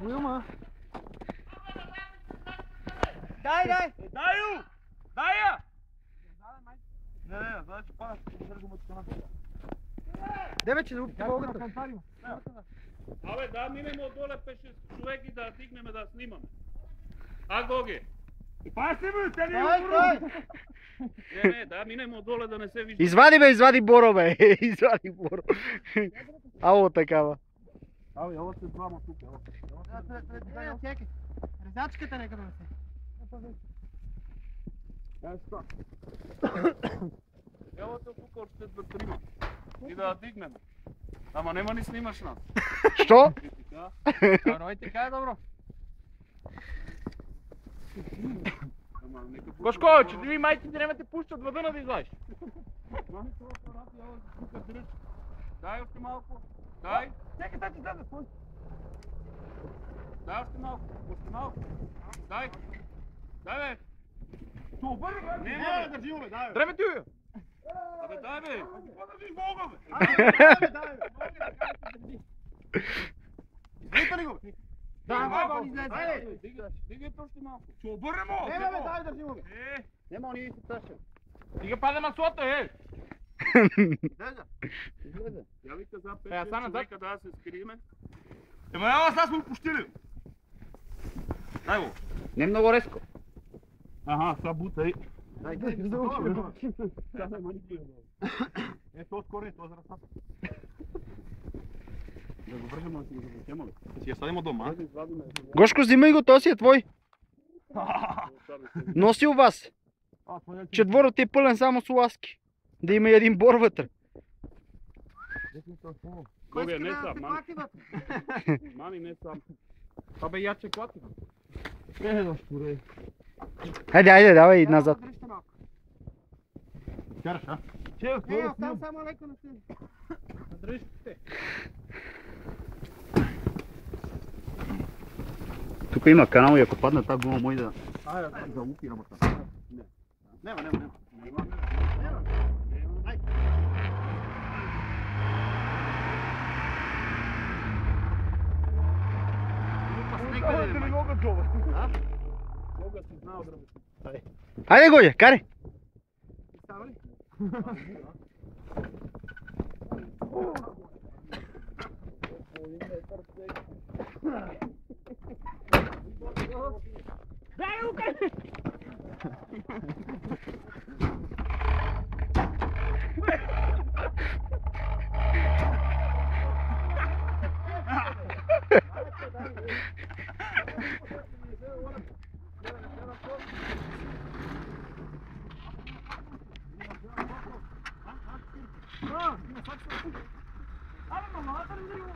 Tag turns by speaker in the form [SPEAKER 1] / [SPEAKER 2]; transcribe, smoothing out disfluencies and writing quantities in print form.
[SPEAKER 1] Wilma.
[SPEAKER 2] Дай!
[SPEAKER 3] Дай ju! Дай я! Не, значи пас, държам от каната.
[SPEAKER 1] Деве, че да могат.
[SPEAKER 3] Абе, да минем отдоле 5-6 човек и да стигнем да снимаме. А, Гоги? Паси бе, те не Не, да минем отдоле да не се вижда.
[SPEAKER 4] Извади Боро, бе. Извади Боро. Ало такава.
[SPEAKER 3] Абе, ела се двама тук, ела.
[SPEAKER 2] Чекай. Резачката нека да не се.
[SPEAKER 3] Ела те тук още да трима. И да дигнем. Ама нема ни снимаш нас.
[SPEAKER 4] Що?
[SPEAKER 1] Рой така е добро.
[SPEAKER 3] Кошко, че ти ми майките не ме те пущат въда да излазиш. Дай още малко. Дай.
[SPEAKER 1] Чекай, дай ти дай да спой.
[SPEAKER 3] Дай още малко. Още малко. Дай. Дай бе.
[SPEAKER 1] Ще обърни, бе.
[SPEAKER 3] Не,
[SPEAKER 1] Не,
[SPEAKER 3] бе.
[SPEAKER 1] държи го, бе, дай, бе.
[SPEAKER 3] Трябва ти бе. Абе дай бе. Какво да ви мога бе?
[SPEAKER 1] Дай, бе. Излита ли го, бе?
[SPEAKER 2] Да,
[SPEAKER 1] малко.
[SPEAKER 2] бе, излезе.
[SPEAKER 1] Дай,
[SPEAKER 3] Дигайте още малко. Ще обърнем го.
[SPEAKER 1] Не, бе, дай, държи го, бе.
[SPEAKER 2] Нема, ние се тъщем.
[SPEAKER 3] Стига пада маслото, е.
[SPEAKER 2] Излезе.
[SPEAKER 3] Я ви каза
[SPEAKER 1] Е, а
[SPEAKER 3] 5
[SPEAKER 1] стана
[SPEAKER 3] човека да се скриеме.
[SPEAKER 1] Ема няма сега сме го пущили.
[SPEAKER 3] Дай го.
[SPEAKER 2] Не много резко.
[SPEAKER 3] Аха, сега бутай.
[SPEAKER 2] Дай,
[SPEAKER 1] Е, то скоро е, то за растата.
[SPEAKER 3] Да го вържем, да си го завъртем, да си я садим от дома.
[SPEAKER 4] Гошко, взимай го, то си е твой. Носи у вас. Четворът е пълен само с ласки. Да има и един бор вътре.
[SPEAKER 3] Гоги, не сам, мани не сам.
[SPEAKER 1] Абе, я чеклати.
[SPEAKER 4] Хайде, давай назад.
[SPEAKER 1] Караш, а?
[SPEAKER 2] Не, остан само леко на себе.
[SPEAKER 1] Дръжките.
[SPEAKER 4] Тук има канал и ако падна тази гума, може да...
[SPEAKER 1] Да лупи работа.
[SPEAKER 3] Нема.
[SPEAKER 1] Да не могат долу.
[SPEAKER 3] Мога си знал да работи.
[SPEAKER 4] Хайде, Гоге, карай!
[SPEAKER 2] Става ли?
[SPEAKER 1] Дай го, кажи!
[SPEAKER 2] Абе, мама, да не го.